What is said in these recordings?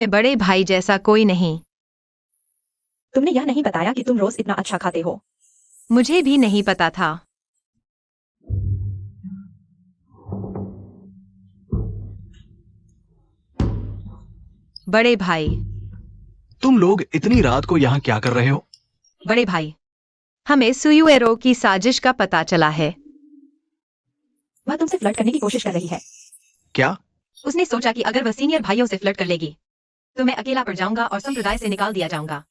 बड़े भाई जैसा कोई नहीं। तुमने यह नहीं बताया कि तुम रोज इतना अच्छा खाते हो। मुझे भी नहीं पता था। बड़े भाई। तुम लोग इतनी रात को यहाँ क्या कर रहे हो? बड़े भाई, हमें सुयुएरो की साजिश का पता चला है। वह तुमसे फ्लर्ट करने की कोशिश कर रही है। क्या? उसने सोचा कि अगर वह सीनियर भाइयों से फ्लर्ट कर लेगी तो मैं अकेला पड़ जाऊंगा और संप्रदाय से निकाल दिया जाऊंगा।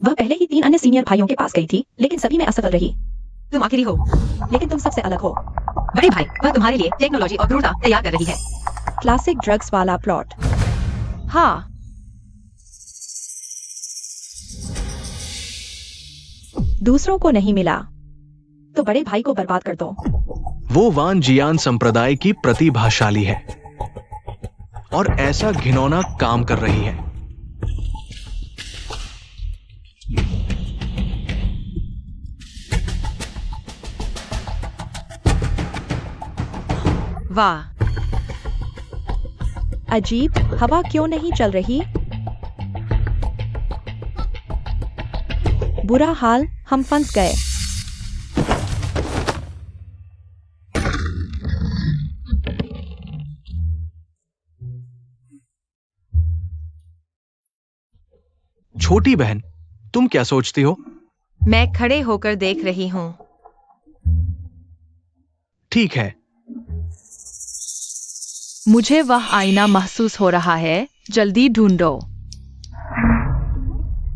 वह पहले ही 3 अन्य सीनियर भाइयों के पास गई थी, लेकिन सभी में असफल रही। तुम आखिरी हो, लेकिन तुम सबसे अलग हो। बड़े भाई। वह तुम्हारे लिए टेक्नोलॉजी और क्रूरता तैयार कर रही है। क्लासिक ड्रग्स वाला प्लॉट। हाँ। दूसरों को नहीं मिला तो बड़े भाई को बर्बाद कर दो। वो वान जियान संप्रदाय की प्रतिभाशाली है और ऐसा घिनौना काम कर रही है। वाह, अजीब, हवा क्यों नहीं चल रही? बुरा हाल, हम फंस गए। छोटी बहन, तुम क्या सोचती हो? मैं खड़े होकर देख रही हूँ। ठीक है। मुझे वह आईना महसूस हो रहा है, जल्दी ढूंढो।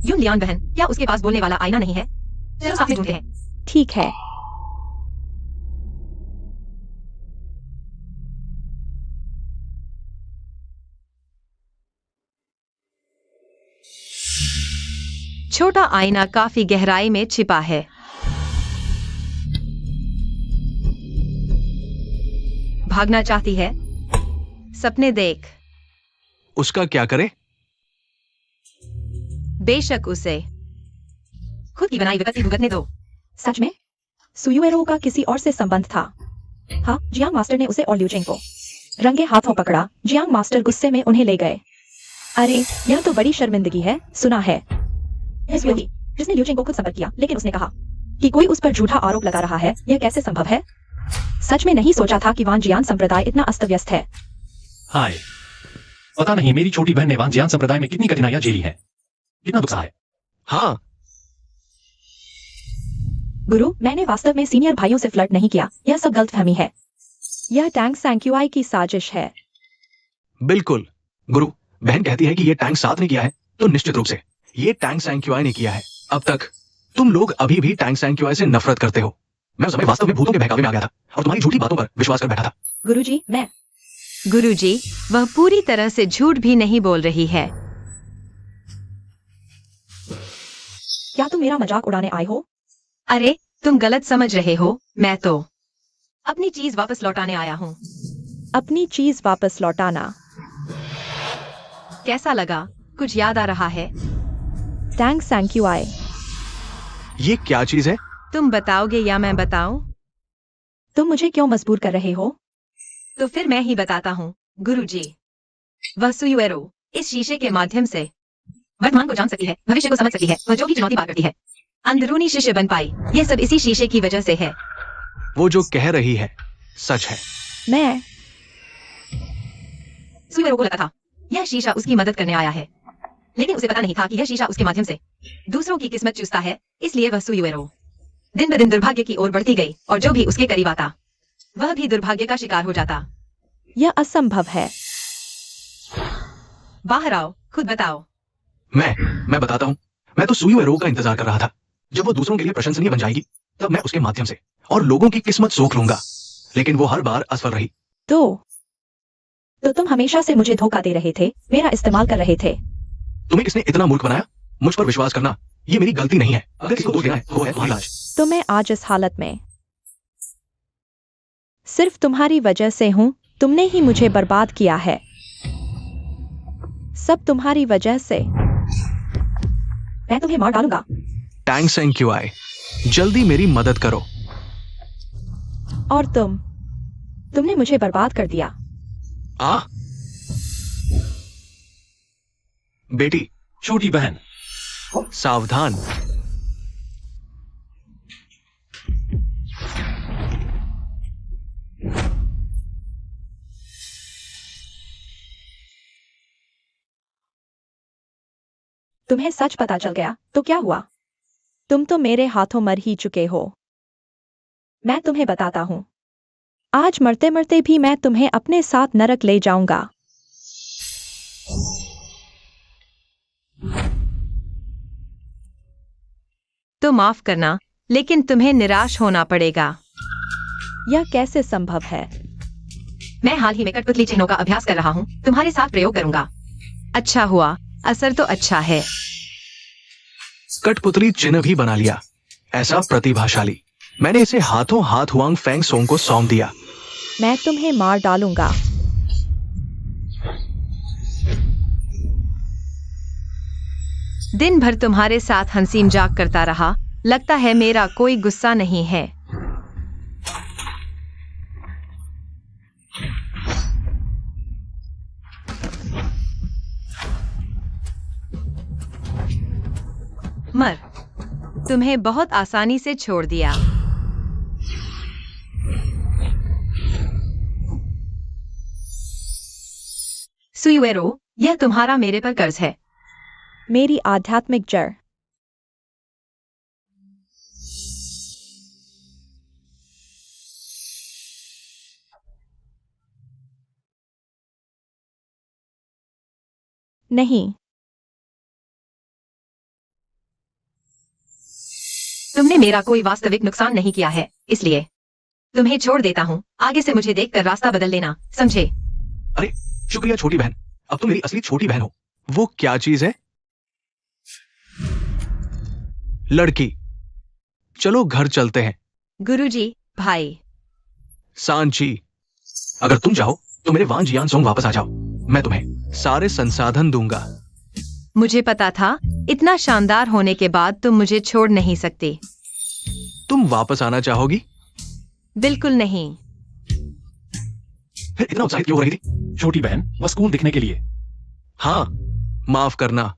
यून लियान बहन, क्या उसके पास बोलने वाला आईना नहीं है? चलो साथ में ढूंढते हैं। ठीक है। छोटा आईना काफी गहराई में छिपा है। भागना चाहती है? सपने देख। उसका क्या करे? बेशक उसे खुद की बनाई विपत्ति भुगतने दो। सच में? सुयुएरो का किसी और से संबंध था। हाँ, जियांग मास्टर ने उसे और ल्यूचेंग को रंगे हाथों पकड़ा। जियांग मास्टर गुस्से में उन्हें ले गए। अरे, यह तो बड़ी शर्मिंदगी है। सुना है जिसने ल्यूचेंग को खुद संपर्क किया, लेकिन उसने कहा कि कोई उस पर झूठा आरोप लगा रहा है। यह कैसे संभव है? सच में नहीं सोचा था कि वान जियान संप्रदाय इतना अस्त व्यस्त है। हाय, पता नहीं मेरी छोटी बहन ने वान जियान संप्रदाय में कितनी कठिनाइयां झेली हैं। कितना दुख है। हाँ। गुरु, मैंने वास्तव में सीनियर भाइयों से फ्लर्ट नहीं किया। यह सब गलतफहमी है। यह टैंक सैंक्युआई की साजिश है। बिल्कुल गुरु, बहन कहती है कि ये टैंक साथ ने किया है, तो निश्चित रूप से ये टैंक सैंक्युआई ने किया है। अब तक तुम लोग अभी भी टैंक सैंक्युआई से नफरत करते हो। मैं उस समय वास्तव में भूतों के बहकावे में आ गया था और तुम्हारी झूठी बातों पर विश्वास कर बैठा था। गुरुजी, मैं गुरुजी, वह पूरी तरह से झूठ भी नहीं बोल रही है। क्या तुम मेरा मजाक उड़ाने आए हो? अरे, तुम गलत समझ रहे हो। मैं तो अपनी चीज वापस लौटाने आया हूँ। अपनी चीज वापस लौटाना। कैसा लगा? कुछ याद आ रहा है? टैंक सैंक्युआई। ये क्या चीज है? तुम बताओगे या मैं बताऊं? तुम मुझे क्यों मजबूर कर रहे हो? तो फिर मैं ही बताता हूँ। गुरुजी, वह सुयुएरो इस शीशे के माध्यम से वर्तमान को जान सकती है, भविष्य को समझ सकती है। वह जो भी चुनौती पार करती है, अंदरूनी शिष्य बन पाई। यह सब इसी शीशे की वजह से है। वो जो कह रही है सच है। मैं सुयुएरो को लगा था यह शीशा उसकी मदद करने आया है, लेकिन उसे पता नहीं था कि यह शीशा उसके माध्यम से दूसरों की किस्मत चूसता है। इसलिए वह सुयुएरो दिन ब दिन दुर्भाग्य की ओर बढ़ती गई और जो भी उसके करीब आता वह भी दुर्भाग्य का शिकार हो जाता। यह असंभव है। बाहर आओ, खुद बताओ। मैं बताता हूँ। मैं तो सुयुएरो का इंतजार कर रहा था। जब वो दूसरों के लिए प्रशंसनीय बन जाएगी तब मैं उसके माध्यम से और लोगों की किस्मत सोख लूंगा, लेकिन वो हर बार असफल रही। तो तुम हमेशा से मुझे धोखा दे रहे थे, मेरा इस्तेमाल कर रहे थे। तुम्हें किसने इतना मूर्ख बनाया? मुझ पर विश्वास करना ये मेरी गलती नहीं है। अगर किसी को दोष देना है वो है तुम्हारी लाज। तो मैं आज इस हालत में सिर्फ तुम्हारी वजह से हूं। तुमने ही मुझे बर्बाद किया है। सब तुम्हारी वजह से। मैं तुम्हें मार डालूंगा। टैंक सैंक्युआई, जल्दी मेरी मदद करो। और तुमने मुझे बर्बाद कर दिया। बेटी, छोटी बहन। सावधान। तुम्हें सच पता चल गया तो क्या हुआ? तुम तो मेरे हाथों मर ही चुके हो। मैं तुम्हें बताता हूं। आज मरते मरते भी मैं तुम्हें अपने साथ नरक ले जाऊंगा। तो माफ करना, लेकिन तुम्हें निराश होना पड़ेगा। यह कैसे संभव है? मैं हाल ही में कठपुतली चिन्हों का अभ्यास कर रहा हूँ, तुम्हारे साथ प्रयोग करूंगा। अच्छा हुआ, असर तो अच्छा है। कठपुतली चिन्ह भी बना लिया। ऐसा प्रतिभाशाली। मैंने इसे हाथों हाथ हुआंग फेंग सोंग को सौंप दिया। मैं तुम्हें मार डालूंगा। दिन भर तुम्हारे साथ हंसी मजाक करता रहा, लगता है मेरा कोई गुस्सा नहीं है। मर, तुम्हें बहुत आसानी से छोड़ दिया। सुयुएरो, यह तुम्हारा मेरे पर कर्ज है। मेरी आध्यात्मिक जड़। नहीं, तुमने मेरा कोई वास्तविक नुकसान नहीं किया है, इसलिए तुम्हें छोड़ देता हूँ। आगे से मुझे देखकर रास्ता बदल लेना, समझे? अरे शुक्रिया छोटी बहन, अब तुम मेरी असली छोटी बहन हो। वो क्या चीज है? लड़की। चलो घर चलते हैं। गुरुजी, भाई। सांची, अगर तुम चाहो तो मेरे वांग जियान सोंग वापस आ जाओ। मैं तुम्हें सारे संसाधन दूंगा। मुझे पता था, इतना शानदार होने के बाद तुम मुझे छोड़ नहीं सकते। तुम वापस आना चाहोगी? बिल्कुल नहीं। फिर इतना उत्साहित क्यों हो रही थी? छोटी बहन, वह स्कूल दिखने के लिए। हाँ, माफ करना।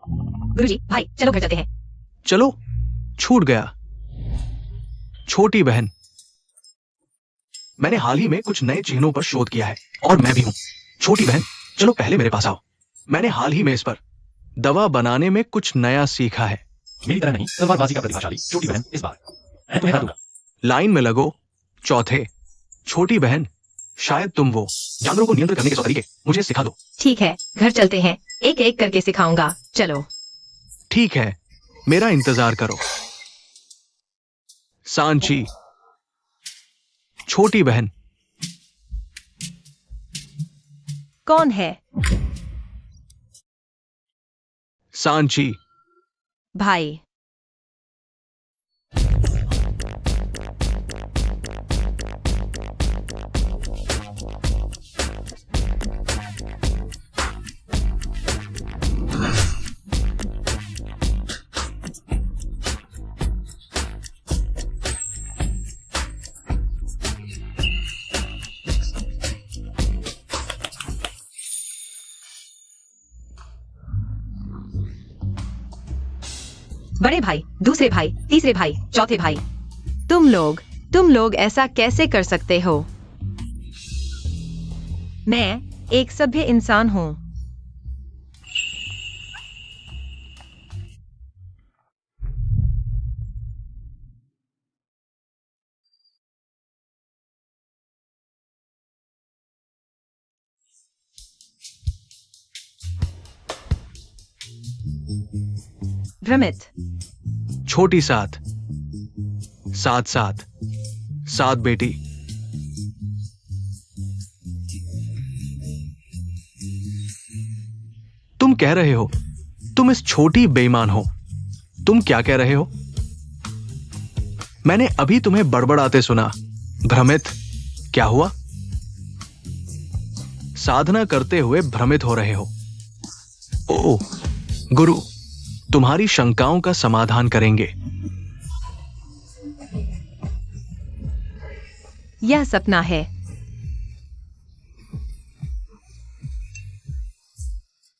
गुरुजी, भाई, चलो घर चलते हैं। चलो, छूट गया। छोटी बहन, मैंने हाल ही में कुछ नए चिन्हों पर शोध किया है और मैं भी हूं। छोटी बहन, चलो पहले मेरे पास आओ। मैंने हाल ही में इस पर दवा बनाने में कुछ नया सीखा है। मेरी तरह नहीं, तलवारबाजी का प्रतिभाशाली। छोटी बहन, इस बार मैं तुम्हें हरा दूंगा। लाइन में लगो। चौथे। छोटी बहन, शायद तुम वो जानवरों को नियंत्रित करने के 100 तरीके मुझे सिखा दो। ठीक है, घर चलते हैं। एक एक करके सिखाऊंगा, चलो। ठीक है, मेरा इंतजार करो। सांची। छोटी बहन। कौन है? सांची। भाई। बड़े भाई, दूसरे भाई, तीसरे भाई, चौथे भाई। तुम लोग ऐसा कैसे कर सकते हो? मैं एक सभ्य इंसान हूँ। भ्रमित। छोटी सात। सात सात। सात बेटी। तुम कह रहे हो तुम इस छोटी बेईमान हो। तुम क्या कह रहे हो? मैंने अभी तुम्हें बड़बड़ाते सुना। भ्रमित। क्या हुआ? साधना करते हुए भ्रमित हो रहे हो। ओ गुरु, तुम्हारी शंकाओं का समाधान करेंगे। यह सपना है।